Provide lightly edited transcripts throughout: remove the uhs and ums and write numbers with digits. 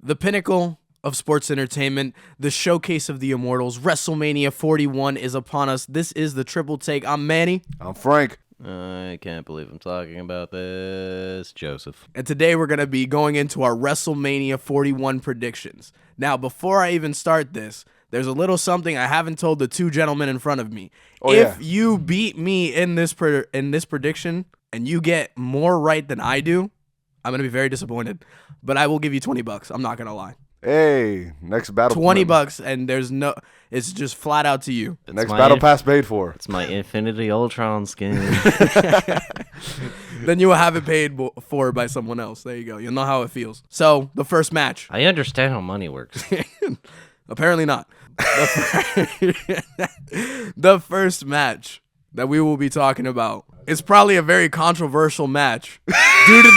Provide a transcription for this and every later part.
The pinnacle of sports entertainment, the showcase of the immortals, WrestleMania 41 is upon us. This is the Triple Take. I'm Manny. I'm Frank. I can't believe I'm talking about this. Joseph. And today we're going to be going into our WrestleMania 41 predictions. Now, before I even start this, there's a little something I haven't told the two gentlemen in front of me. If you beat me in this prediction and you get more right than I do, I'm going to be very disappointed. But I will give you $20. I'm not going to lie. Hey, next battle. $20 and it's just flat out to you. Next battle pass paid for. It's my Infinity Ultron skin. Then you will have it paid for by someone else. There you go. You'll know how it feels. So, the first match. I understand how money works. Apparently not. The first match that we will be talking about is probably a very controversial match due to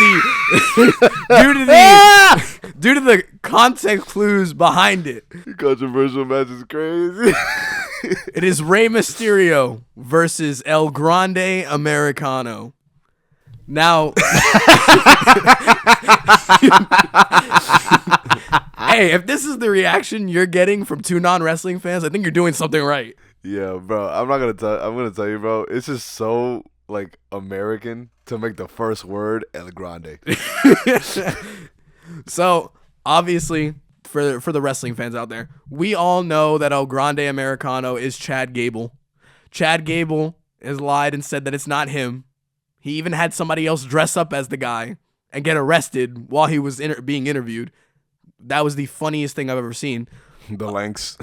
the context clues behind it. Controversial match is crazy. It is Rey Mysterio versus El Grande Americano. Now, hey, if this is the reaction you're getting from two non-wrestling fans, I think you're doing something right. Yeah, bro. I'm gonna tell you, bro. It's just so like American to make the first word El Grande. So obviously, for the wrestling fans out there, we all know that El Grande Americano is Chad Gable. Chad Gable has lied and said that it's not him. He even had somebody else dress up as the guy and get arrested while he was being interviewed. That was the funniest thing I've ever seen. The lengths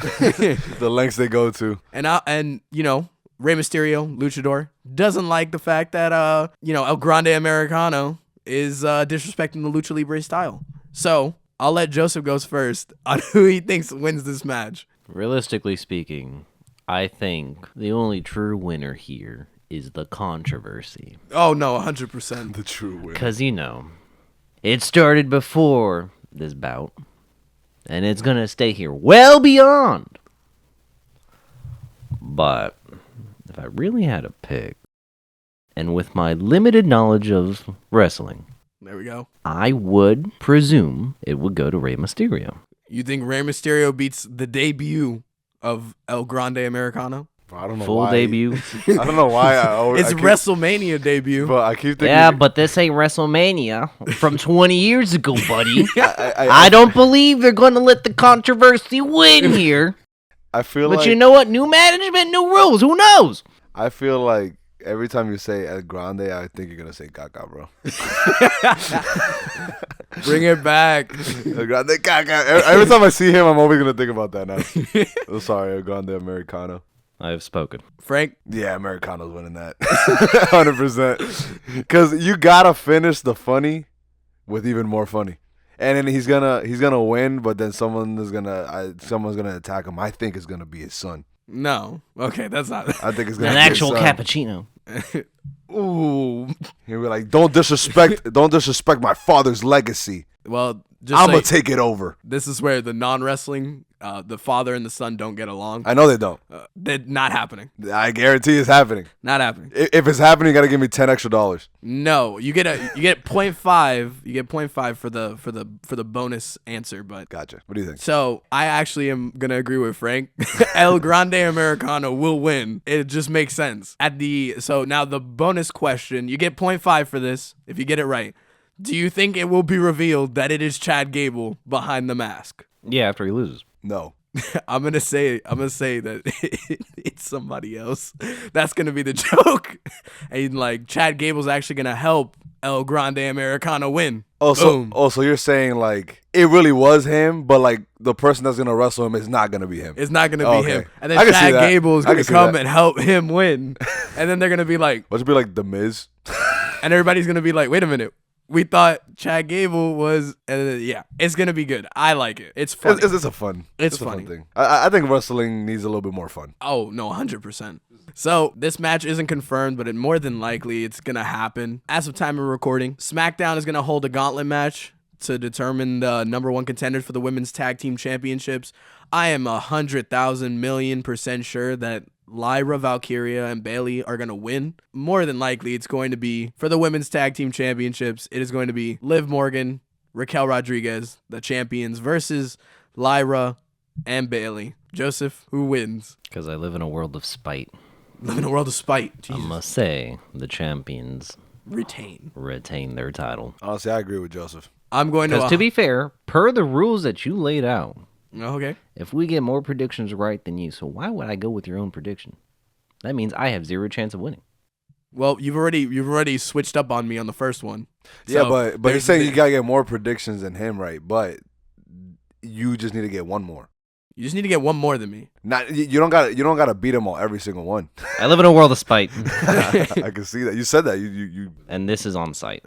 they go to. And you know, Rey Mysterio, Luchador, doesn't like the fact that El Grande Americano is disrespecting the Lucha Libre style. So I'll let Joseph goes first on who he thinks wins this match. Realistically speaking, I think the only true winner here is the controversy. Oh no, 100%. The true winner. Because, it started before this bout, and it's going to stay here well beyond. But if I really had to pick, and with my limited knowledge of wrestling, There we go. I would presume it would go to Rey Mysterio. You think Rey Mysterio beats the debut of El Grande Americano? I don't know Full why. debut. I don't know why. It's WrestleMania debut. But I keep thinking. Yeah, but this ain't WrestleMania from 20 years ago, buddy. I I don't believe they're going to let the controversy win here. I feel But like you know what? New management, new rules. Who knows? I feel like every time you say El Grande, I think you're gonna say Caca, bro. Bring it back. El Grande Caca. Every time I see him, I'm always gonna think about that now. I'm sorry, El Grande Americano. I have spoken. Frank? Yeah, Americano's winning that. 100%. Because you gotta finish the funny with even more funny. And then he's gonna win, but then someone's gonna attack him. I think it's gonna be his son. No. Okay, that's not. I think it's gonna An be actual his son. cappuccino. Ooh. He'll be like, don't disrespect my father's legacy. Well, just I'm gonna take it over. this is where the non-wrestling, the father and the son don't get along. I know they don't. They're not happening. I guarantee it's happening. Not happening. If it's happening, you gotta give me $10 extra. No, you get 0.5. You get 0.5 for the bonus answer. But Gotcha. What do you think? so I actually am gonna agree with Frank. El Grande Americano will win. It just makes sense. So now the bonus question, you get 0.5 for this if you get it right. Do you think it will be revealed that it is Chad Gable behind the mask? Yeah, after he loses. No. I'm gonna say that it's somebody else. That's gonna be the joke. And like Chad Gable's actually gonna help El Grande Americano win. So you're saying like it really was him, but like the person that's gonna wrestle him is not gonna be him. It's not gonna be him. And I then can see Chad that. Gable is I gonna can see come that. and help him win. And then they're gonna be like, What's it be like The Miz? and everybody's gonna be like, wait a minute. We thought Chad Gable was, yeah, it's gonna be good. I like it. It's funny. It's a fun. It's a funny. fun thing. I think wrestling needs a little bit more fun. Oh, no, 100%. So this match isn't confirmed, but more than likely it's going to happen. As of time of recording, SmackDown is going to hold a gauntlet match to determine the number one contenders for the Women's Tag Team Championships. I am 100,000,000,000% sure that Lyra, Valkyria, and Bayley are going to win. More than likely, it's going to be, for the Women's Tag Team Championships, it is going to be Liv Morgan, Raquel Rodriguez, the champions, versus Lyra and Bailey. Joseph, who wins? Because I live in a world of spite. Live in a world of spite. Jesus. I must say, the champions Retain their title. Honestly, I agree with Joseph. I'm going Because to be fair, per the rules that you laid out, okay. if we get more predictions right than you, so why would I go with your own prediction? That means I have zero chance of winning. Well, you've already switched up on me on the first one. Yeah, So but he's saying you gotta get more predictions than him, right? But you just need to get one more. You just need to get one more than me. Not you don't gotta beat them all every single one. I live in a world of spite, I can see that. You said that. You and this is on site.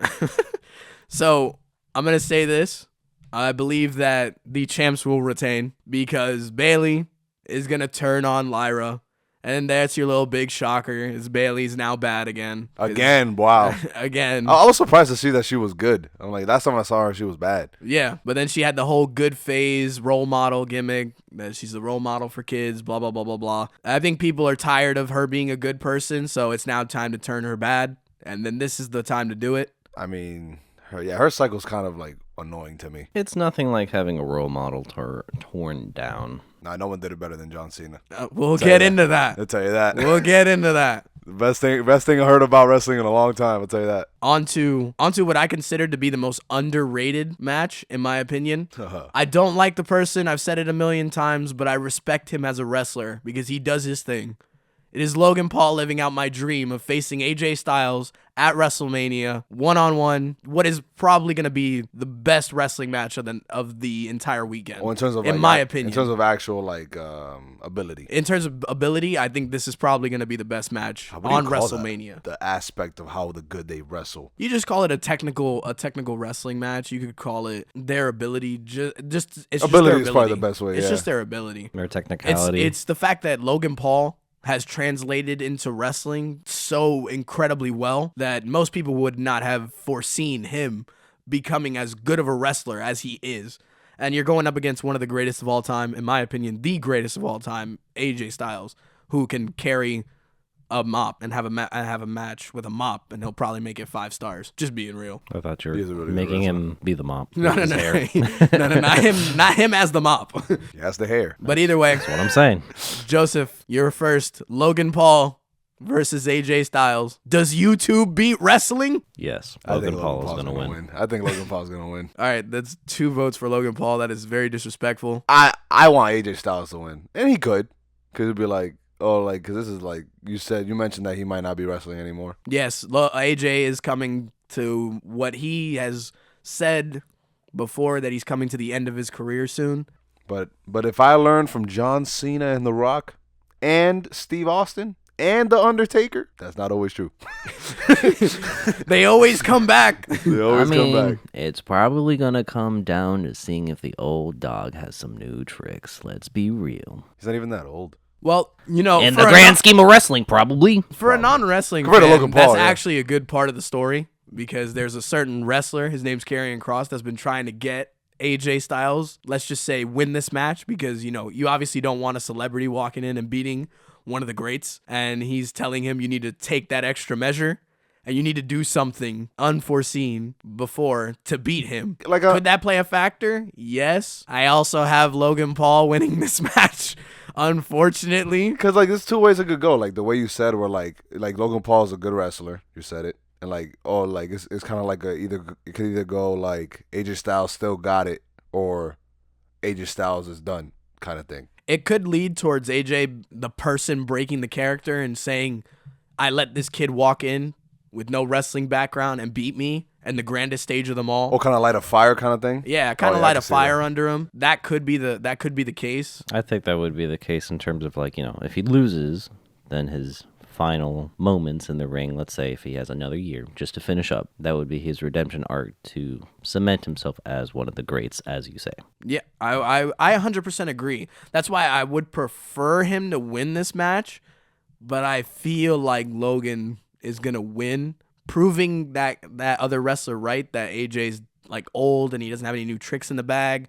So I'm gonna say this. I believe that the champs will retain because Bailey is gonna turn on Lyra. And that's your little big shocker. Is Bailey's now bad again? Again, wow. Again. I was surprised to see that she was good. I'm like, last time I saw her, she was bad. Yeah, but then she had the whole good phase role model gimmick that she's the role model for kids, blah, blah, blah, blah, blah. I think people are tired of her being a good person, so it's now time to turn her bad. And then this is the time to do it. I mean, her cycle's kind of like annoying to me. It's nothing like having a role model torn down. Nah, no one did it better than John Cena. We'll get into that. I'll tell you that. We'll get into that. The best thing I heard about wrestling in a long time. I'll tell you that. Onto what I consider to be the most underrated match, in my opinion. I don't like the person. I've said it a million times, but I respect him as a wrestler because he does his thing. It is Logan Paul living out my dream of facing AJ Styles at WrestleMania, one-on-one, what is probably going to be the best wrestling match of the entire weekend. Well, in terms of my opinion. In terms of actual ability. In terms of ability, I think this is probably going to be the best match on WrestleMania. The aspect of how good they wrestle. You just call it a technical wrestling match. You could call it their ability. Just it's ability just is probably the best way. It's just their ability. Their technicality. It's the fact that Logan Paul has translated into wrestling so incredibly well that most people would not have foreseen him becoming as good of a wrestler as he is. And you're going up against one of the greatest of all time, in my opinion, the greatest of all time, AJ Styles, who can carry a mop and have a match with a mop, and he'll probably make it 5 stars. Just being real. I thought you were making him be the mop. No, no, not him as the mop. He has the hair. But either way, that's what I'm saying. Joseph, you're first. Logan Paul versus AJ Styles. Does YouTube beat wrestling? Yes, Logan Paul is gonna win. I think Logan Paul's gonna win. All right, that's 2 votes for Logan Paul. That is very disrespectful. I want AJ Styles to win, and he could, because it'd be like. Oh, because this is you mentioned that he might not be wrestling anymore. Yes, AJ is coming to what he has said before, that he's coming to the end of his career soon. But if I learn from John Cena and The Rock and Steve Austin and The Undertaker, that's not always true. They always come back. They always come back. It's probably going to come down to seeing if the old dog has some new tricks. Let's be real. He's not even that old. Well, in the grand scheme of wrestling, probably. For a non-wrestling fan, Logan Paul, that's actually a good part of the story, because there's a certain wrestler, his name's Karrion Kross, that's been trying to get AJ Styles, let's just say, win this match, because, you obviously don't want a celebrity walking in and beating one of the greats, and he's telling him you need to take that extra measure, and you need to do something unforeseen before to beat him. Could that play a factor? Yes. I also have Logan Paul winning this match. Unfortunately, because there's 2 ways it could go. The way you said, where like Logan Paul is a good wrestler. You said it, and it's kind of like it could either go AJ Styles still got it, or AJ Styles is done kind of thing. It could lead towards AJ, the person, breaking the character and saying, "I let this kid walk in with no wrestling background and beat me." And the grandest stage of them all. Oh, kind of light a fire kind of thing? Yeah, kind of light a fire under him. That could be the case. I think that would be the case in terms of if he loses, then his final moments in the ring, let's say if he has another year just to finish up, that would be his redemption arc to cement himself as one of the greats, as you say. Yeah, I 100% agree. That's why I would prefer him to win this match, but I feel like Logan is going to win, proving that other wrestler right, that AJ's old and he doesn't have any new tricks in the bag,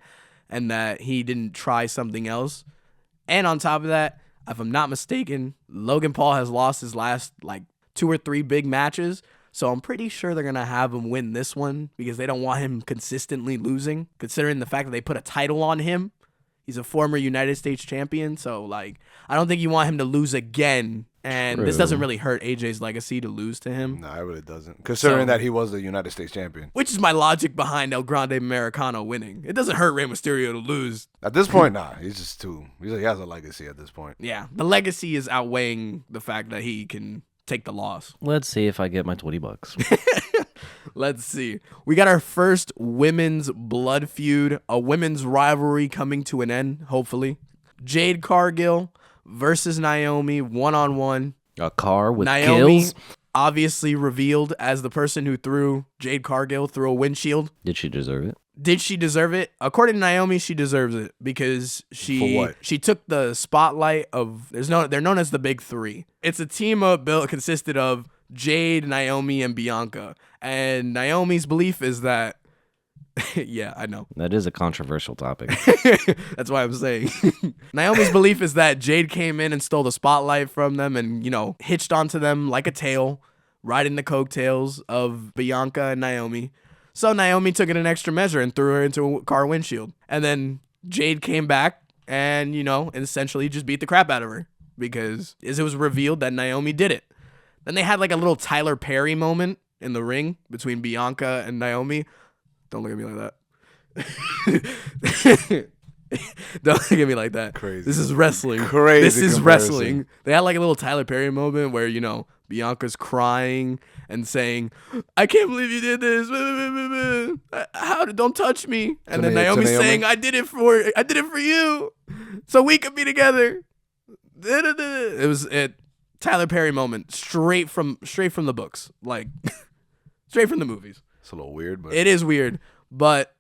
and that he didn't try something else. And on top of that, if I'm not mistaken, Logan Paul has lost his last 2 or 3 big matches. So I'm pretty sure they're going to have him win this one because they don't want him consistently losing, considering the fact that they put a title on him. He's a former United States champion, so like I don't think you want him to lose again. And this doesn't really hurt AJ's legacy to lose to him. No, it really doesn't. Considering that he was the United States champion. Which is my logic behind El Grande Americano winning. It doesn't hurt Rey Mysterio to lose. At this point, nah. He has a legacy at this point. Yeah, the legacy is outweighing the fact that he can take the loss. Let's see if I get my $20. Let's see. We got our first women's blood feud, a women's rivalry coming to an end, hopefully. Jade Cargill versus Naomi, one-on-one. A car with Naomi gills? obviously revealed as the person who threw Jade Cargill through a windshield. Did she deserve it? Did she deserve it? According to Naomi, she deserves it because For what? she took the spotlight of they're known as the Big Three. It's a team up consisted of Jade, Naomi, and Bianca. And Naomi's belief is that yeah, I know. That is a controversial topic. That's why I'm saying. Naomi's belief is that Jade came in and stole the spotlight from them and, hitched onto them like a tail, riding the coattails of Bianca and Naomi. So Naomi took it an extra measure and threw her into a car windshield. And then Jade came back and, essentially just beat the crap out of her because it was revealed that Naomi did it. Then they had like a little Tyler Perry moment in the ring between Bianca and Naomi. Don't look at me like that. Don't look at me like that. Crazy. This is wrestling. Crazy. This is comparison. wrestling. They had like a little Tyler Perry moment where, Bianca's crying and saying, I can't believe you did this. Don't touch me. And then Naomi's saying, I did it for you. So we could be together. It was a Tyler Perry moment straight from the books. Like straight from the movies. It's a little weird, but It is weird, but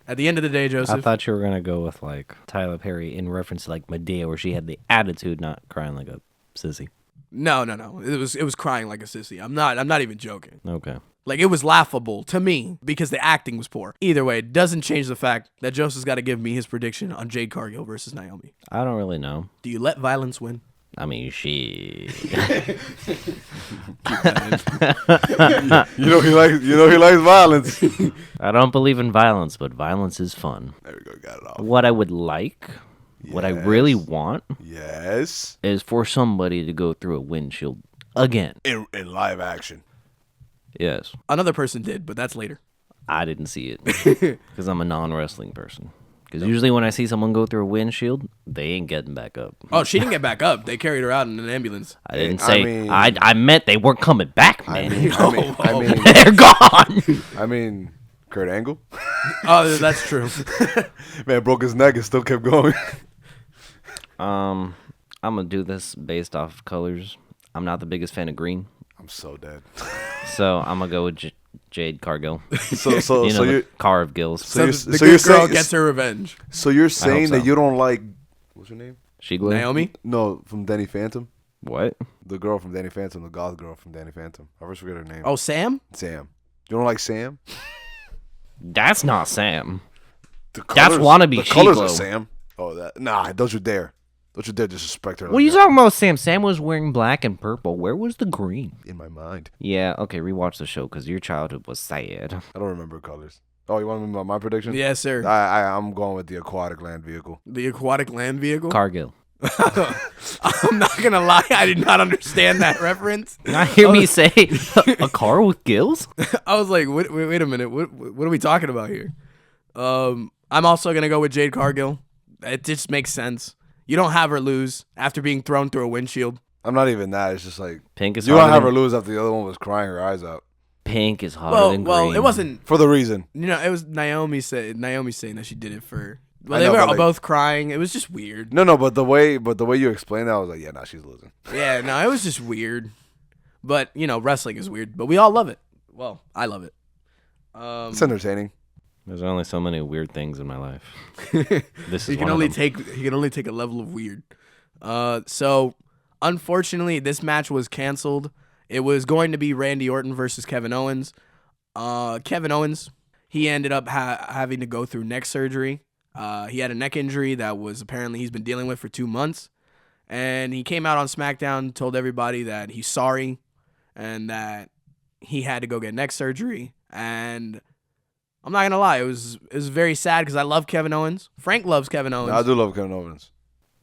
at the end of the day, Joseph. I thought you were gonna go with like Tyler Perry in reference to like Medea, where she had the attitude, not crying like a sissy. No. It was crying like a sissy. I'm not even joking. Okay. Like it was laughable to me because the acting was poor. Either way, it doesn't change the fact that Joseph's got to give me his prediction on Jade Cargill versus Naomi. I don't really know. Do you let violence win? I mean, she. he likes violence. I don't believe in violence, but violence is fun. There we go, got it off. What I would like, what I really want, Yes. is for somebody to go through a windshield again. In live action. Yes. Another person did, but that's later. I didn't see it because I'm a non-wrestling person. Because usually when I see someone go through a windshield, they ain't getting back up. Oh, she didn't get back up. They carried her out in an ambulance. I didn't say. I meant they weren't coming back, man. I mean, They're gone. I mean, Kurt Angle. Oh, that's true. Man broke his neck and still kept going. I'm gonna do this based off colors. I'm not the biggest fan of green, I'm so dead. so I'm gonna go with Jade Cargill. So The you're car of gills. So you're- the so good you're girl saying- gets her revenge. so you're saying so. that you don't like what's her name? Shigler? Naomi? No, from Danny Phantom. What? The girl from Danny Phantom, the goth girl from Danny Phantom. I always forget her name. Oh, Sam? Sam. You don't like Sam? That's not Sam. The That's wannabe The colors Shiglo. are Sam. Oh, that don't you dare! Don't you dare disrespect her. What are you talking about, Sam? Sam was wearing black and purple. Where was the green? In my mind, Yeah, okay, rewatch the show because your childhood was sad. I don't remember colors. Oh, you want me my prediction? Yes, sir. I'm going with the aquatic land vehicle. The aquatic land vehicle? Cargill. I'm not going to lie. I did not understand that reference. Not hear me say a car with gills? I was like, wait a minute. What are we talking about here? I'm also going to go with Jade Cargill. It just makes sense. You don't have her lose after being thrown through a windshield. I'm not even that. It's just like Pink is you don't hotter have her than, lose after the other one was crying her eyes out Pink is hotter than green. It wasn't. for the reason. It was Naomi saying that she did it for. Well, I they know, were but, like- both crying. It was just weird. No, but the way you explained that, I was like, yeah, she's losing. Yeah, no, it was just weird. But wrestling is weird. But we all love it. Well, I love it. It's entertaining. There's only so many weird things in my life. This is He can one only of them. take a level of weird. So unfortunately, this match was canceled. It was going to be Randy Orton versus Kevin Owens. Kevin Owens, he ended up having to go through neck surgery. He had a neck injury that was apparently he's been dealing with for 2 months. And he came out on SmackDown, told everybody that he's sorry and that he had to go get neck surgery, and I'm not gonna lie, it was very sad because I love Kevin Owens. Frank loves Kevin Owens. No, I do love Kevin Owens.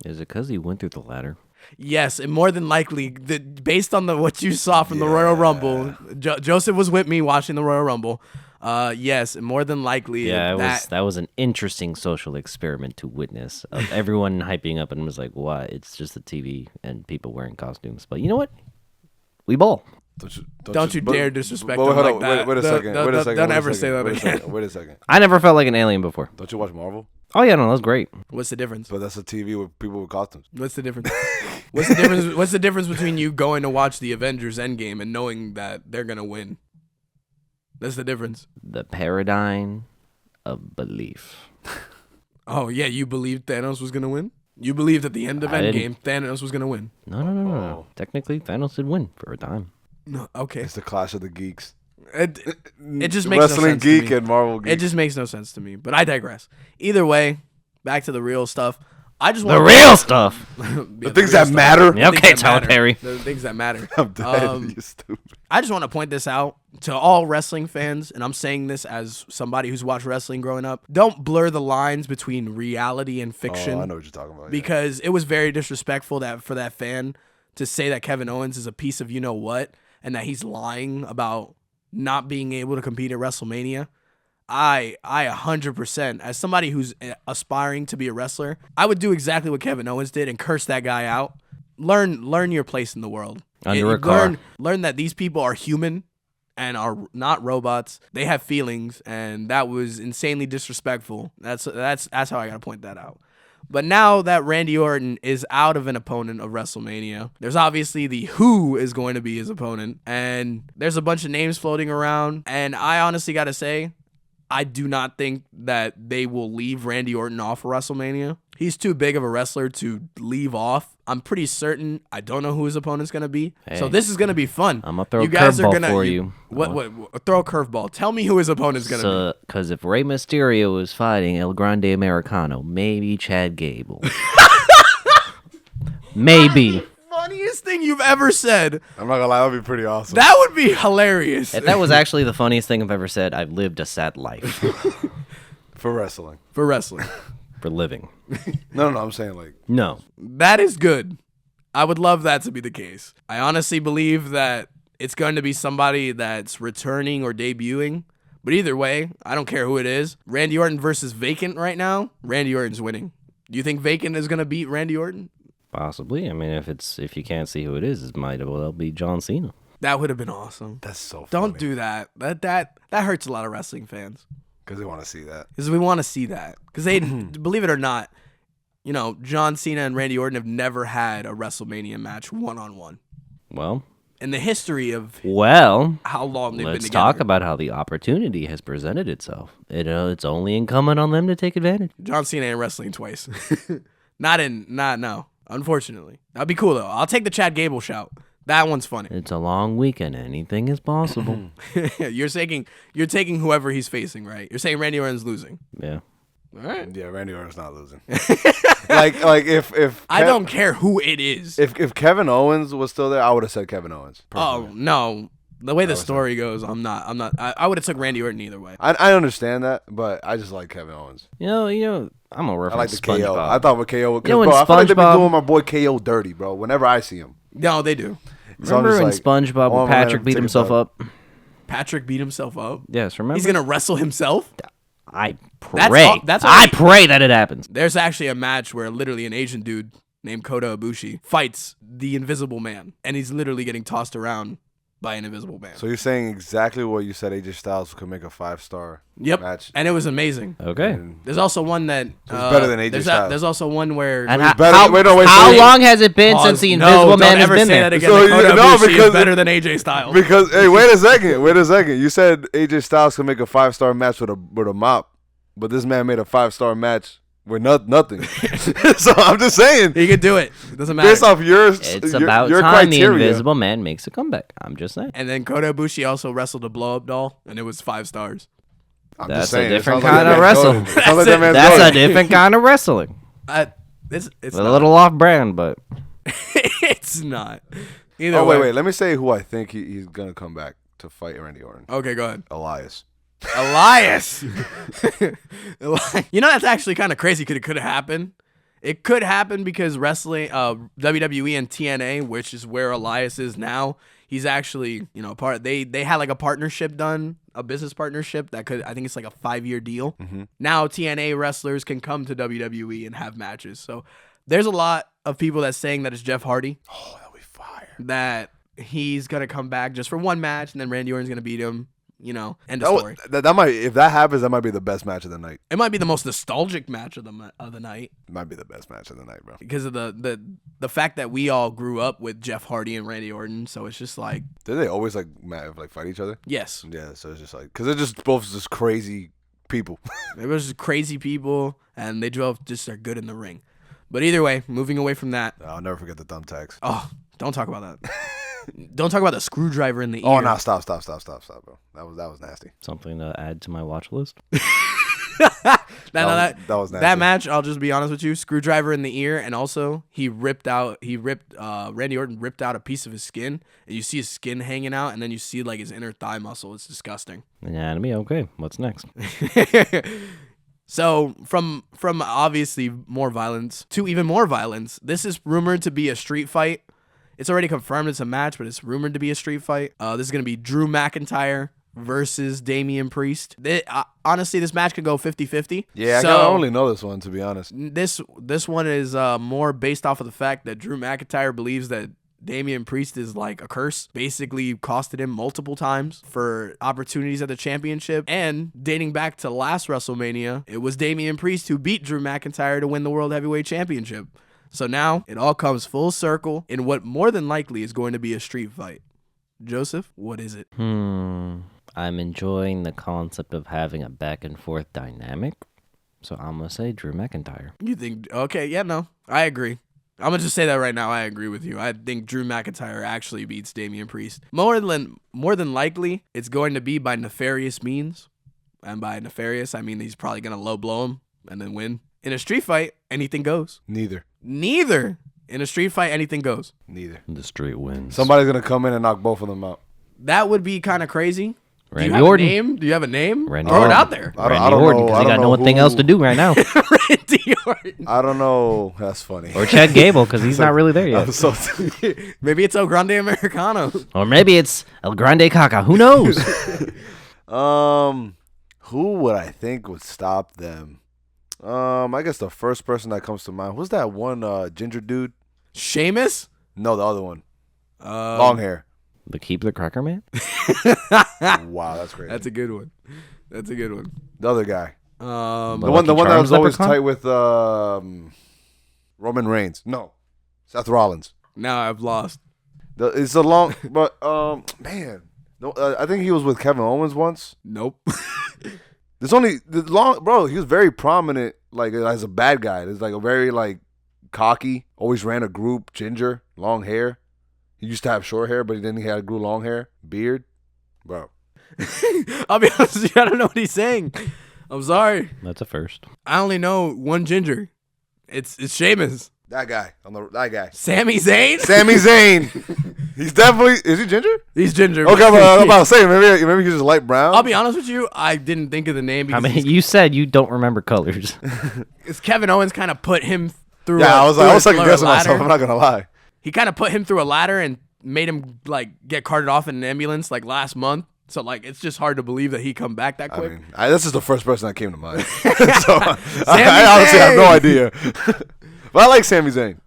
Is it because he went through the ladder? Yes, and more than likely, based on what you saw from the Royal Rumble, Joseph was with me watching the Royal Rumble. Yes, and more than likely, that was an interesting social experiment to witness. Of everyone hyping up and was like, "What? It's just a TV and people wearing costumes." But you know what? We ball. Don't you dare disrespect him like that. Wait a second. Don't ever say that again. Wait a second. I never felt like an alien before. Don't you watch Marvel? Oh yeah, no, that was great. What's the difference? But that's a TV with people with costumes. What's the difference? What's the difference between you going to watch the Avengers Endgame and knowing that they're gonna win? That's the difference. The paradigm of belief. Oh yeah, you believed Thanos was gonna win? You believed at the end of Endgame Thanos was gonna win? No. Technically, Thanos did win for a time. No, okay. It's the clash of the geeks. It just makes Wrestling no sense geek to me. and Marvel geek. It just makes no sense to me. But I digress. Either way, back to the real stuff. I just The want real stuff. the things that matter. Yeah, okay, Tyler Perry. The things that matter. I'm dead. You stupid. I just want to point this out to all wrestling fans, and I'm saying this as somebody who's watched wrestling growing up. Don't blur the lines between reality and fiction. Oh, I know what you're talking about. Because it was very disrespectful for that fan to say that Kevin Owens is a piece of you-know-what and that he's lying about not being able to compete at WrestleMania. I 100%, as somebody who's aspiring to be a wrestler, I would do exactly what Kevin Owens did and curse that guy out. Learn your place in the world. Under a car. Learn that these people are human and are not robots. They have feelings, and that was insanely disrespectful. That's how I gotta point that out. But now that Randy Orton is out of an opponent of WrestleMania, there's obviously the who is going to be his opponent, and there's a bunch of names floating around, and I honestly gotta say, I do not think that they will leave Randy Orton off of WrestleMania. He's too big of a wrestler to leave off. I'm pretty certain. I don't know who his opponent's going to be. Hey, so this is going to be fun. I'm going to throw a curveball for you. What? Throw a curveball. Tell me who his opponent's going to be. Because if Rey Mysterio is fighting El Grande Americano, maybe Chad Gable. Maybe. Funniest thing you've ever said. I'm not gonna lie, that would be pretty awesome. That would be hilarious. If that was actually the funniest thing I've ever said, I've lived a sad life. For wrestling. For wrestling. For living. No, I'm saying like. No. That is good. I would love that to be the case. I honestly believe that it's going to be somebody that's returning or debuting. But either way, I don't care who it is. Randy Orton versus Vacant right now, Randy Orton's winning. Do you think Vacant is going to beat Randy Orton? Possibly. I mean, if you can't see who it is, it might well be John Cena. That would have been awesome. That's so funny. Don't do that. That hurts a lot of wrestling fans. Because they want to see that. Because we want to see that. Because they, believe it or not, John Cena and Randy Orton have never had a WrestleMania match one-on-one. Well. In the history of how long they've been together. Let's talk about how the opportunity has presented itself. It's only incumbent on them to take advantage. John Cena ain't wrestling twice. No. Unfortunately. That'd be cool, though. I'll take the Chad Gable shout. That one's funny. It's a long weekend. Anything is possible. You're taking whoever he's facing, right? You're saying Randy Orton's losing. Yeah. All right. Yeah, Randy Orton's not losing. like if I don't care who it is. If Kevin Owens was still there, I would have said Kevin Owens. Personally. Oh no. The way the story goes, I'm not. I would have took Randy Orton either way. I understand that, but I just like Kevin Owens. I'm a reference. I like the SpongeBob. KO. I thought with KO, bro, I feel like they've been doing my boy KO dirty, bro. Whenever I see him. No, they do. Remember when SpongeBob when Patrick beat himself up? Patrick beat himself up? Yes, remember? He's gonna wrestle himself? I pray. I pray that it happens. There's actually a match where literally an Asian dude named Kota Ibushi fights the Invisible Man, and he's literally getting tossed around by an invisible man. So you're saying exactly what you said AJ Styles could make a 5-star match. And it was amazing. Okay. And there's also one that it's better than AJ Styles. There's also one where and how long has it been since the Invisible Man has been there? So Kota Ibushi is better than AJ Styles. Because hey, wait a second. You said AJ Styles could make a 5-star match with a mop, but this man made a 5-star match with nothing. So I'm just saying he could do it. It doesn't matter. Based off it's about your time criteria. The Invisible Man makes a comeback. I'm just saying. And then Kota Ibushi also wrestled a blow-up doll, and it was 5 stars. That's a different kind of wrestling. That's a different kind of wrestling. It's a little off-brand, but it's not. Either way. Wait. Let me say who I think he's gonna come back. to fight Randy Orton. Okay, go ahead. Elias. Elias. You know, that's actually kind of crazy. It could have happened. It could happen because wrestling, WWE and TNA, which is where Elias is now, he's actually, you know, they had like a partnership done, a business partnership that could, I think it's like a 5-year deal. Mm-hmm. Now TNA wrestlers can come to WWE and have matches. So there's a lot of people that's saying that it's Jeff Hardy. Oh, that'll be fire. That he's gonna come back just for one match, and then Randy Orton's gonna beat him. You know, end of story. That might, if that happens, that might be the best match of the night. It might be the most nostalgic match of the night. It might be the best match of the night, bro. Because of the fact that we all grew up with Jeff Hardy and Randy Orton, so it's just like. Did they always like fight each other? Yes. Yeah, so it's just like because they're just both just crazy people. They were just crazy people, and they are good in the ring. But either way, moving away from that. I'll never forget the thumbtacks. Oh, don't talk about that. Don't talk about the screwdriver in the ear. Oh no! Stop, bro. That was nasty. Something to add to my watch list. That was nasty. That match, I'll just be honest with you, screwdriver in the ear, and also Randy Orton ripped out a piece of his skin, and you see his skin hanging out, and then you see like his inner thigh muscle. It's disgusting. Anatomy, okay. What's next? So from obviously more violence to even more violence, this is rumored to be a street fight. It's already confirmed it's a match, but it's rumored to be a street fight. This is going to be Drew McIntyre versus Damian Priest. Honestly, this match could go 50-50. Yeah, I only know this one, to be honest. This one is more based off of the fact that Drew McIntyre believes that Damian Priest is like a curse. Basically costed him multiple times for opportunities at the championship. And dating back to last WrestleMania, it was Damian Priest who beat Drew McIntyre to win the World Heavyweight Championship. So now it all comes full circle in what more than likely is going to be a street fight. Joseph, what is it? I'm enjoying the concept of having a back and forth dynamic. So I'm going to say Drew McIntyre. You think, okay, yeah, no, I agree. I'm going to just say that right now. I agree with you. I think Drew McIntyre actually beats Damian Priest. More than likely, it's going to be by nefarious means. And by nefarious, I mean he's probably going to low blow him and then win. In a street fight, anything goes. Neither. In a street fight, anything goes. Neither. The street wins. Somebody's going to come in and knock both of them out. That would be kind of crazy. Randy Orton. Do you have a name? Randy Throw Orton. it out there. Randy Orton, because he got no thing else to do right now. Randy Orton. I don't know. That's funny. Or Chad Gable, because he's not really there yet. Maybe it's El Grande Americano. Or maybe it's El Grande Caca. Who knows? Who would I think would stop them? I guess the first person that comes to mind. Who's that one ginger dude? Sheamus? No, the other one. Long hair. The Keep the Cracker Man? Wow, that's great. That's a good one. The other guy. The one that was always Leprechaun? tight with Roman Reigns. No, Seth Rollins. Now I've lost. It's a long, but man, no, I think he was with Kevin Owens once. Nope. There's only the long, bro. He was very prominent, like as a bad guy. There's like a very like cocky. Always ran a group. Ginger, long hair. He used to have short hair, but then he had grew long hair, beard, bro. I'll be honest with you, I don't know what he's saying. I'm sorry. That's a first. I only know one ginger. It's Sheamus. That guy Sami Zayn? Sami Zayn. He's definitely, is he ginger? He's ginger. Okay, I'm about to say maybe he's just light brown. I'll be honest with you, I didn't think of the name because you said you don't remember colors. Kevin Owens kind of put him through. Yeah, I was second guessing myself. I'm not gonna lie. He kind of put him through a ladder and made him like get carted off in an ambulance like last month. So like it's just hard to believe that he come back that quick. I mean, this is the first person that came to mind. So I honestly have no idea. But I like Sami Zayn.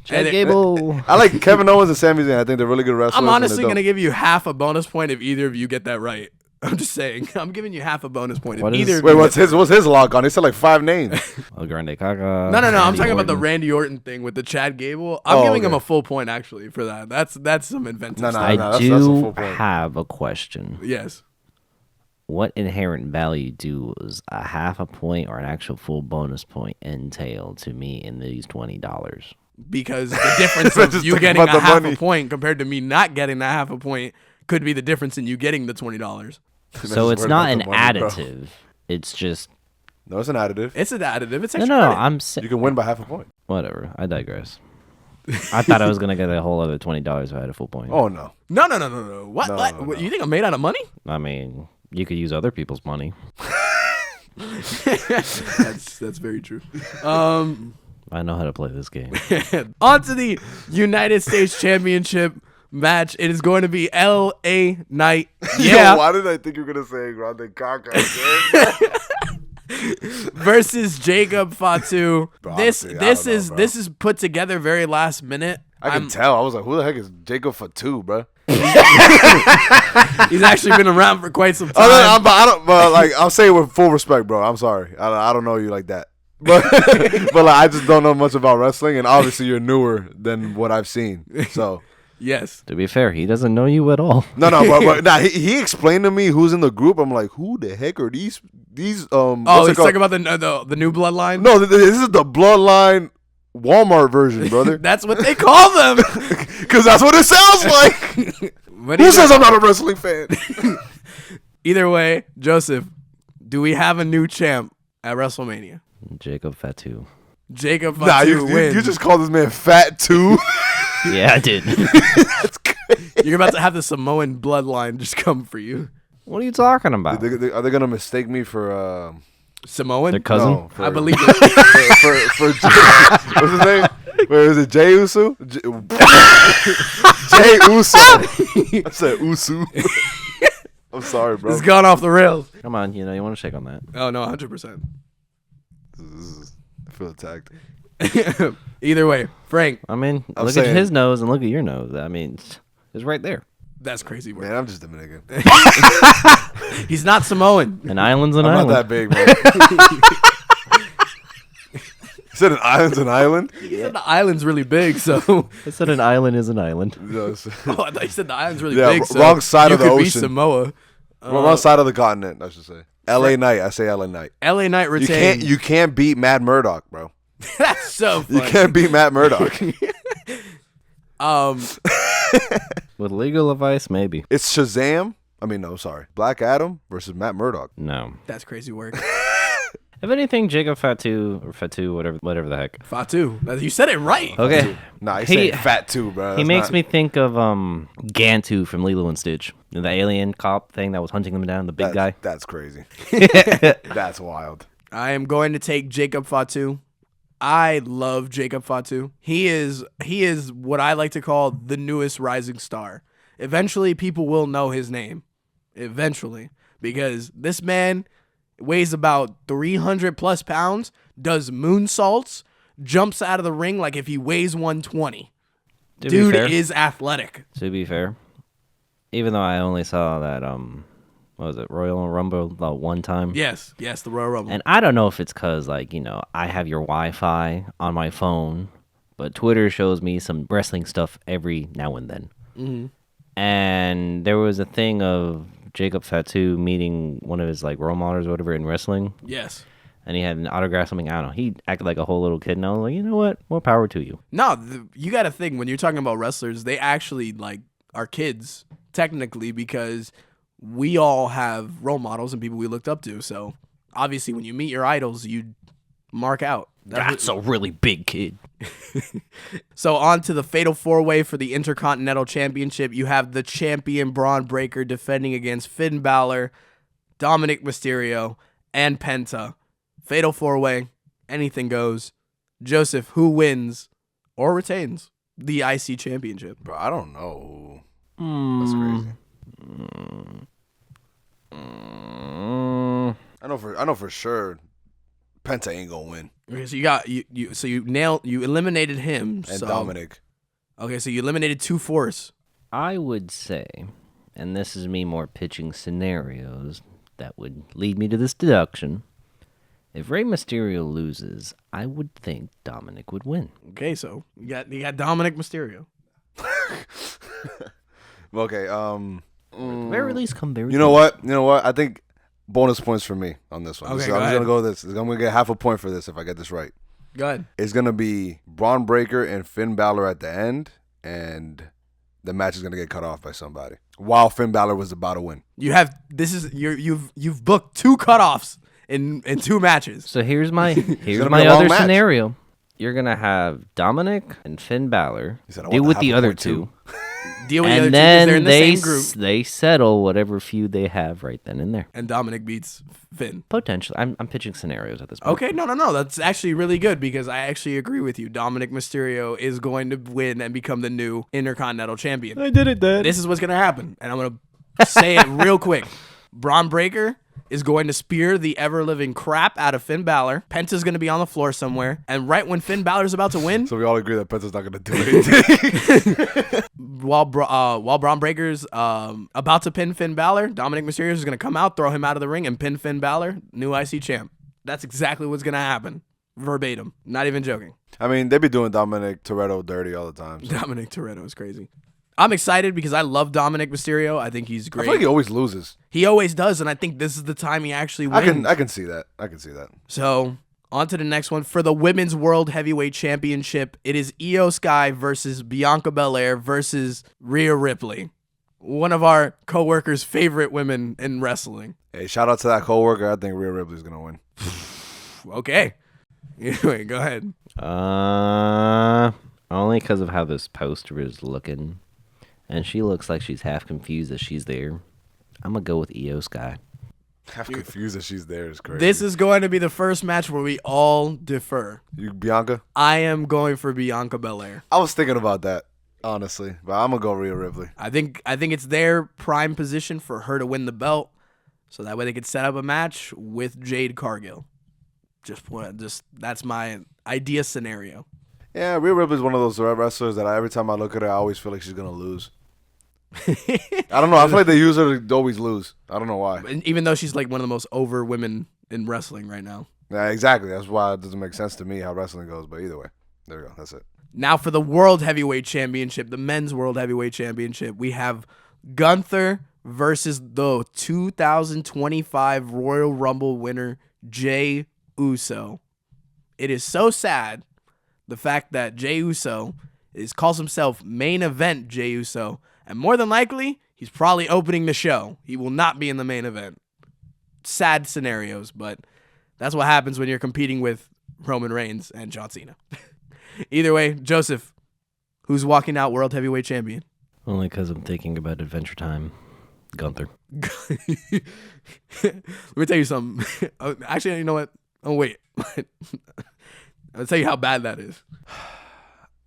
Chad Gable. I like Kevin Owens and Sami Zayn. I think they're really good wrestlers. I'm honestly gonna give you half a bonus point if either of you get that right. I'm just saying. I'm giving you half a bonus point. What's his lock on? He said like 5 names. El Grande Caca. No. I'm talking about the Randy Orton thing with the Chad Gable. I'm giving him a full point actually for that. That's some inventive stuff. I that's a do full point. have a question. Yes. What inherent value does a half a point or an actual full bonus point entail to me in these $20? Because the difference of you getting a half a point compared to me not getting that half a point could be the difference in you getting the $20. So it's not an additive. It's just... No, it's an additive. It's an additive. It's extra No, credit. I'm saying... You can win by half a point. Whatever. I digress. I thought I was gonna get a whole other $20 if I had a full point. Oh no. No. What? No, What? no, What? no. You think I'm made out of money? I mean, you could use other people's money. That's very true. I know how to play this game. On to the United States Championship match. It is going to be L.A. Knight. Yeah. Yo, why did I think you were gonna say Grande Caca? Versus Jacob Fatu. Bro, This honestly, I don't know, bro. this is put together very last minute. I can tell. I was like, who the heck is Jacob Fatu, bro? He's actually been around for quite some time. I'll say it with full respect, bro. I'm sorry. I don't know you like that. But but like, I just don't know much about wrestling, and obviously you're newer than what I've seen. So Yes. To be fair, he doesn't know you at all. no, but nah, he explained to me who's in the group. I'm like, who the heck are these? Oh, he's talking about the new bloodline. No, this is the Bloodline Walmart version, brother. That's what they call them. Because that's what it sounds like. Who says I'm not a wrestling fan? Either way, Joseph, do we have a new champ at WrestleMania? Jacob Fatu. Jacob Nah, Fatu wins. you just called this man fat too. Yeah, I did. That's crazy. You're about to have the Samoan bloodline just come for you. What are you talking about? Are they gonna mistake me for Samoan? Their cousin? No, for, I believe it. what's his name? Where is it? Jay Uso? Jay Uso. I said Uso. I'm sorry, bro. It's gone off the rails. Come on, you want to shake on that. Oh, no, 100%. I feel attacked. Either way, Frank, I mean, I'm look saying- at his nose and look at your nose. I mean, it's right there. that's crazy work. Man, I'm just Dominican. He's not Samoan. An island's an I'm island. not that big, man. You said an island's an island? He said the island's really big, so. I said an island is an island. No, it's- Oh, I thought you said the island's really Yeah, big, so. wrong side you of the could be ocean. Samoa. Wrong side of the continent, I should say. LA Knight. I say LA Knight. LA Knight You retained. can't beat Matt Murdock, bro. That's so funny. You can't beat Matt Murdock. With legal advice, maybe. It's Shazam. I mean, no, sorry. Black Adam versus Matt Murdock. No. That's crazy work. If anything, Jacob Fatu or Fatu, whatever the heck. Fatu. You said it right. Okay. Nah, he's He- saying fat too, bro. He That's makes not- me think of Gantu from Lilo and Stitch, the alien cop thing that was hunting them down, the big guy. That's crazy. That's wild. I am going to take Jacob Fatu. I love Jacob Fatu. He is what I like to call the newest rising star. Eventually, people will know his name. Eventually. Because this man weighs about 300 plus pounds, does moonsaults, jumps out of the ring like if he weighs 120. To be Dude fair- is athletic. To be fair, even though I only saw that what was it, Royal Rumble one time. Yes, the Royal Rumble. And I don't know if it's because, I have your Wi-Fi on my phone, but Twitter shows me some wrestling stuff every now and then. Mm-hmm. And there was a thing of Jacob Fatu meeting one of his, role models or whatever in wrestling. Yes. And he had an autograph, something, I don't know. He acted like a whole little kid, and I was like, you know what? More power to you. No, you got to think, when you're talking about wrestlers, they actually, are kids, technically, because we all have role models and people we looked up to. So, obviously, when you meet your idols, you mark out. That's a really big kid. So, on to the Fatal 4-Way for the Intercontinental Championship. You have the champion Braun Breaker defending against Finn Balor, Dominic Mysterio, and Penta. Fatal 4-Way, anything goes. Joseph, who wins or retains the IC Championship? Bro, I don't know. That's crazy. I know for sure Penta ain't gonna win. Okay, so you eliminated him. And so, Dominic. Okay, so you eliminated 2 force. I would say, and this is me more pitching scenarios that would lead me to this deduction. If Rey Mysterio loses, I would think Dominic would win. Okay, so you got Dominic Mysterio. Okay, At the very least, come very You know what? I think bonus points for me on this one. Okay, I'm go just ahead. gonna go with this. I'm gonna get half a point for this if I get this right. Go ahead. It's gonna be Braun Breaker and Finn Balor at the end, and the match is gonna get cut off by somebody while Finn Balor was about to win. You've booked 2 cutoffs in 2 matches. So here's my gonna be a my long other match. scenario. you're gonna have Dominic and Finn Balor He said, "I deal want with to the have a other point two, Deal with the other and two 'cause they're then in the same group. they settle whatever feud they have right then and there. And Dominic beats Finn. Potentially, I'm pitching scenarios at this point. Okay, no. That's actually really good because I actually agree with you. Dominic Mysterio is going to win and become the new Intercontinental Champion. I did it, Dad. This is what's going to happen. And I'm going to say it real quick. Braun Breaker is going to spear the ever-living crap out of Finn Balor. Penta's going to be on the floor somewhere. And right when Finn Balor's about to win, So we all agree that Penta's not going to do anything. while Braun Breaker's about to pin Finn Balor, Dominic Mysterio is going to come out, throw him out of the ring, and pin Finn Balor, new IC champ. That's exactly what's going to happen. Verbatim. Not even joking. I mean, they be doing Dominic Toretto dirty all the time. So. Dominic Toretto is crazy. I'm excited because I love Dominic Mysterio. I think he's I great. feel like he always loses. He always does, and I think this is the time he actually wins. I can see that. So, on to the next one. For the Women's World Heavyweight Championship, it is Io Sky versus Bianca Belair versus Rhea Ripley. One of our co-workers' favorite women in wrestling. Hey, shout out to that coworker. I think Rhea Ripley's gonna win. Okay. Anyway, go ahead. Only because of how this poster is looking. And she looks like she's half confused that she's there. I'm going to go with Io Sky. Half confused that she's there is crazy. This is going to be the first match where we all defer. You Bianca? I am going for Bianca Belair. I was thinking about that, honestly. But I'm gonna go Rhea Ripley. I think it's their prime position for her to win the belt. So that way they could set up a match with Jade Cargill. Just that's my idea scenario. Yeah, Rhea Ripley's one of those wrestlers that every time I look at her, I always feel like she's gonna lose. I don't know. I feel like they use her to always lose. I don't know why. And even though she's like one of the most over women in wrestling right now. Yeah, exactly. That's why it doesn't make sense to me how wrestling goes. But either way, there we go. That's it. Now for the World Heavyweight Championship, the Men's World Heavyweight Championship, we have Gunther versus the 2025 Royal Rumble winner, Jey Uso. It is so sad, the fact that Jey Uso calls himself Main Event Jey Uso, and more than likely, he's probably opening the show. He will not be in the main event. Sad scenarios, but that's what happens when you're competing with Roman Reigns and John Cena. Either way, Joseph, who's walking out World Heavyweight Champion? Only because I'm thinking about Adventure Time. Gunther. Let me tell you something. Actually, you know what? Oh, wait. I'll tell you how bad that is.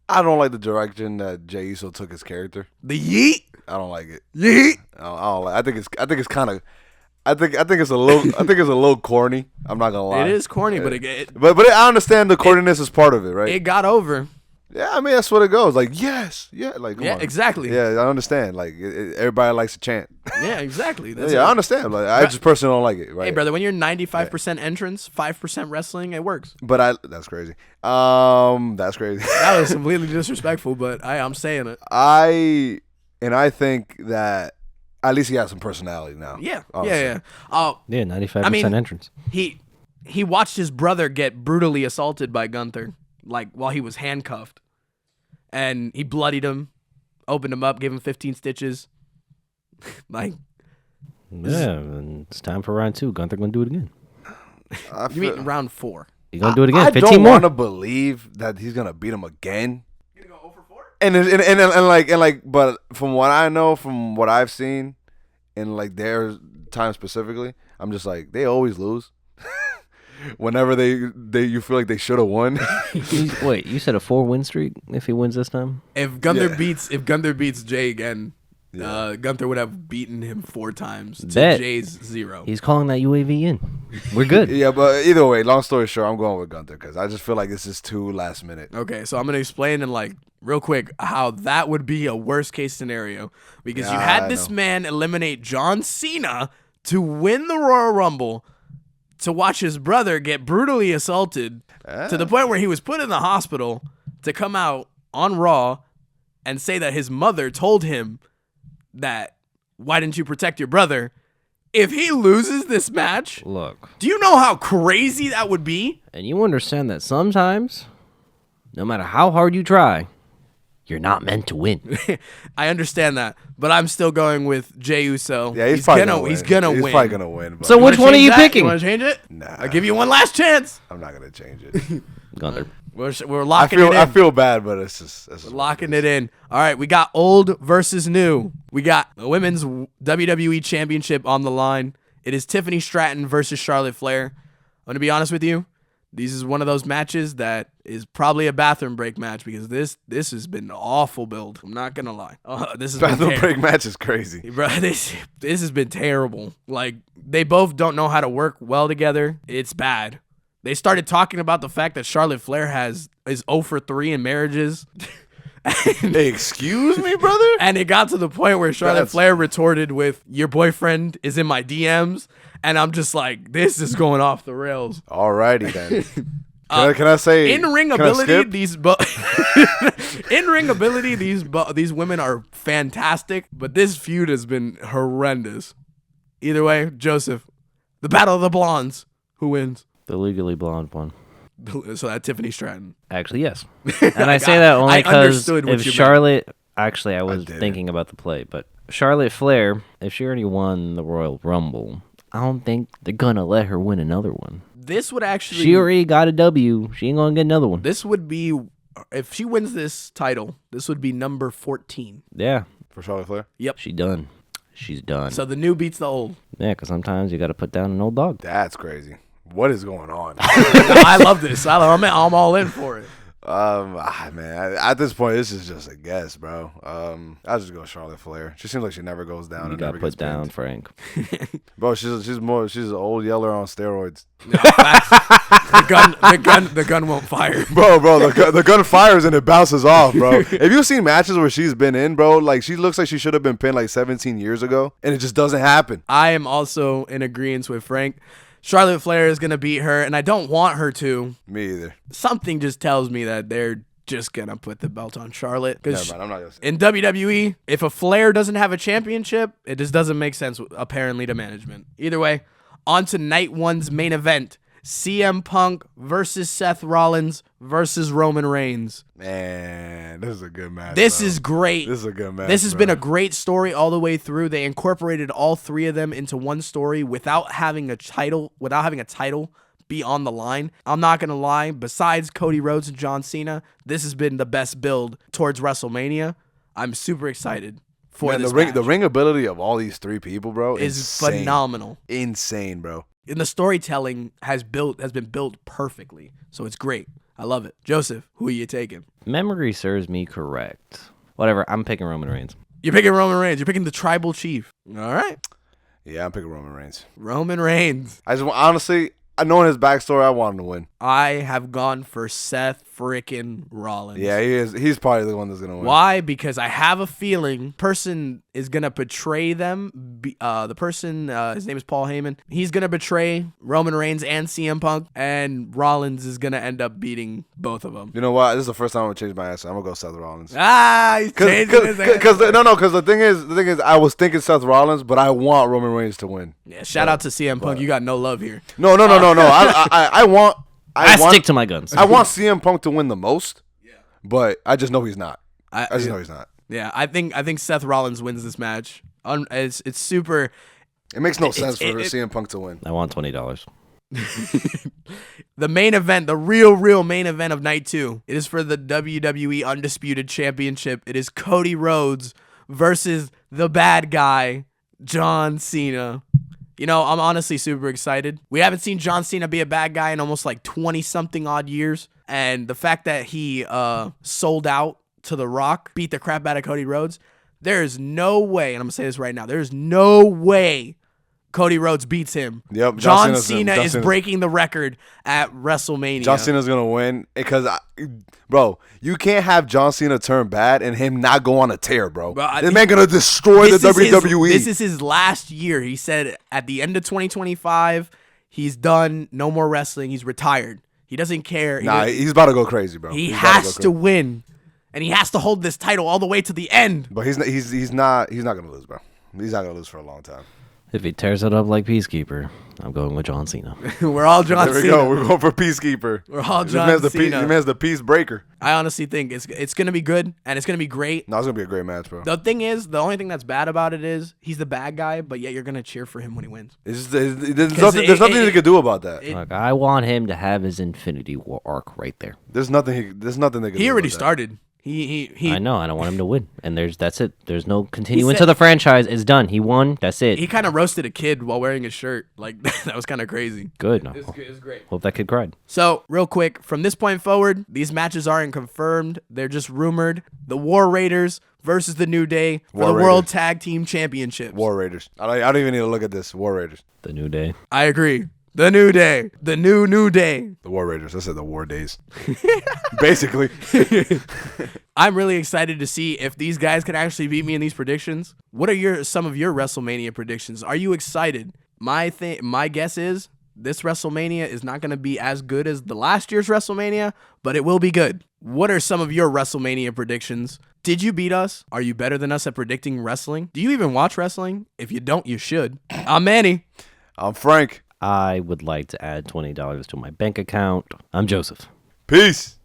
I don't like the direction that Jey Uso took his character. The yeet? I don't like it. Yeet? I don't like. I think it's kind of. I think it's a little corny. I'm not gonna lie. It is corny, but but I understand the corniness is part of it, right? it got over. Yeah, I mean that's what it goes. Like like come Yeah, on. exactly. Yeah, I understand. Like everybody likes to chant. Yeah, exactly. That's Yeah, it. I understand. Like I just personally don't like it. Right. Hey, brother, when you're 95% entrance, 5% wrestling, it works. But that's crazy. That's crazy. That was completely disrespectful, but I'm saying it. I think that at least he has some personality now. Yeah, honestly. yeah. 95% entrance. He watched his brother get brutally assaulted by Gunther, like while he was handcuffed, and he bloodied him, opened him up, gave him 15 stitches. Like, Yeah, and it's time for round 2. Gunther going to do it again. you mean round 4? He's going to do it again. I 15 don't more. want to believe that he's gonna beat him again. You gonna go 0 for 4? And like, but from what I know, from what I've seen, in like their time specifically, I'm just like they always lose. Whenever they you feel like they should have won. Wait, you said a 4-win streak if he wins this time? If Gunther beats Jay again, Gunther would have beaten him 4 times to Jay's 0. He's calling that UAV in. We're good. Yeah, but either way, long story short, I'm going with Gunther because I just feel like this is too last minute. Okay, so I'm gonna explain in like real quick how that would be a worst case scenario because you had this man eliminate John Cena to win the Royal Rumble, to watch his brother get brutally assaulted to the point where he was put in the hospital, to come out on Raw and say that his mother told him that, why didn't you protect your brother? If he loses this match, Look. do you know how crazy that would be? And you understand that sometimes, no matter how hard you try, you're not meant to win. I understand that, but I'm still going with Jey Uso. Yeah, he's probably gonna win. He's gonna win. He's probably gonna win. But So which one are you picking? You want to change it? Nah. I'll give you one last chance. I'm not gonna change it. Gunther. We're locking it in. I feel bad, but it's just we're locking it in. All right, we got old versus new. We got the women's WWE Championship on the line. It is Tiffany Stratton versus Charlotte Flair. I'm going to be honest with you. This is one of those matches that is probably a bathroom break match because this has been an awful build. I'm not going to lie. This bathroom break match is crazy. Bro, this has been terrible. Like, they both don't know how to work well together. It's bad. They started talking about the fact that Charlotte Flair is 0 for 3 in marriages. Hey, excuse me, brother? And it got to the point where Charlotte Flair retorted with, "Your boyfriend is in my DMs." And I'm just like, this is going off the rails. Alrighty then. Can I say in-ring ability? In-ring ability, these women are fantastic, but this feud has been horrendous. Either way, Joseph, the Battle of the Blondes. Who wins? The Legally Blonde one. So that Tiffany Stratton. Actually, yes. And I say that only because if Charlotte... Actually, I was thinking about the play, but Charlotte Flair, if she already won the Royal Rumble, I don't think they're going to let her win another one. This would actually... She already got a W. She ain't going to get another one. This would be... If she wins this title, this would be number 14. Yeah. For Charlotte Flair? Yep. She's done. She's done. So the new beats the old. Yeah, because sometimes you got to put down an old dog. That's crazy. What is going on? I love this. I'm all in for it. Man, at this point, this is just a guess, bro. I'll just go Charlotte Flair. She seems like she never goes down. You got put down, Frank. Bro, she's an old yeller on steroids. No, the gun won't fire. Bro, the gun fires and it bounces off, bro. If you've seen matches where she's been in, bro, like she looks like she should have been pinned like 17 years ago, and it just doesn't happen. I am also in agreement with Frank. Charlotte Flair is going to beat her, and I don't want her to. Me either. Something just tells me that they're just going to put the belt on Charlotte. Never mind, I'm not gonna say. In WWE, if a Flair doesn't have a championship, it just doesn't make sense, apparently, to management. Either way, on to night one's main event. CM Punk versus Seth Rollins versus Roman Reigns. Man, this is a good match. This is great. This is a good match. This has been a great story all the way through. They incorporated all three of them into one story without having a title be on the line. I'm not gonna lie. Besides Cody Rhodes and John Cena, this has been the best build towards WrestleMania. I'm super excited for this match. The ring ability of all these three people, bro, is phenomenal. Insane, bro. And the storytelling has been built perfectly. So it's great. I love it. Joseph, who are you taking? Memory serves me correct. Whatever, I'm picking Roman Reigns. You're picking Roman Reigns. You're picking the tribal chief. All right. Yeah, I'm picking Roman Reigns. Roman Reigns. Honestly, I know his backstory. I want him to win. I have gone for Seth freaking Rollins. Yeah, he is. He's probably the one that's gonna win. Why? Because I have a feeling person is gonna betray them. The person, his name is Paul Heyman. He's gonna betray Roman Reigns and CM Punk, and Rollins is gonna end up beating both of them. You know what? This is the first time I'm gonna change my answer. I'm gonna go Seth Rollins. He's changing his answer. Because the thing is, I was thinking Seth Rollins, but I want Roman Reigns to win. Yeah, shout out to CM Punk. You got no love here. No. I stick to my guns. I want CM Punk to win the most, but I just know he's not. I just know he's not. Yeah, I think Seth Rollins wins this match. It's super. It makes no sense for CM Punk to win. I want $20. The main event, the real main event of night 2. It is for the WWE Undisputed Championship. It is Cody Rhodes versus the bad guy, John Cena. You know, I'm honestly super excited. We haven't seen John Cena be a bad guy in almost like 20-something odd years. And the fact that he sold out to The Rock, beat the crap out of Cody Rhodes, there is no way, and I'm going to say this right now, there's no way Cody Rhodes beats him. Yep, John Cena is breaking the record at WrestleMania. John Cena's going to win because, bro, you can't have John Cena turn bad and him not go on a tear, bro. This man going to destroy the WWE. This is his last year. He said at the end of 2025, he's done. No more wrestling. He's retired. He doesn't care. He's about to go crazy, bro. He has to win, and he has to hold this title all the way to the end. But he's not going to lose, bro. He's not going to lose for a long time. If he tears it up like Peacekeeper, I'm going with John Cena. We're all John There we Cena. go. We're going for Peacekeeper. We're all This John man's the Cena. This man's the peace breaker. I honestly think it's gonna be good and it's gonna be great. No, it's gonna be a great match, bro. The thing is, the only thing that's bad about it is he's the bad guy, but yet you're gonna cheer for him when he wins. There's nothing they could do about that. Like, I want him to have his Infinity War arc right there. There's nothing they can do. He already about that. started. He I know. I don't want him to win. And that's it. There's no continuing to the franchise. It's done. He won. That's it. He kind of roasted a kid while wearing his shirt. Like, that was kind of crazy. Good. No. It's great. Hope that kid cried. So, real quick, from this point forward, these matches aren't confirmed. They're just rumored. The War Raiders versus the New Day for War the Raiders. World Tag Team Championships. War Raiders. I don't even need to look at this. War Raiders. The New Day. I agree. The New Day. The New Day. The War Raiders. I said the War Days. Basically. I'm really excited to see if these guys can actually beat me in these predictions. What are some of your WrestleMania predictions? Are you excited? My guess is this WrestleMania is not going to be as good as the last year's WrestleMania, but it will be good. What are some of your WrestleMania predictions? Did you beat us? Are you better than us at predicting wrestling? Do you even watch wrestling? If you don't, you should. I'm Manny. I'm Frank. I would like to add $20 to my bank account. I'm Joseph. Peace.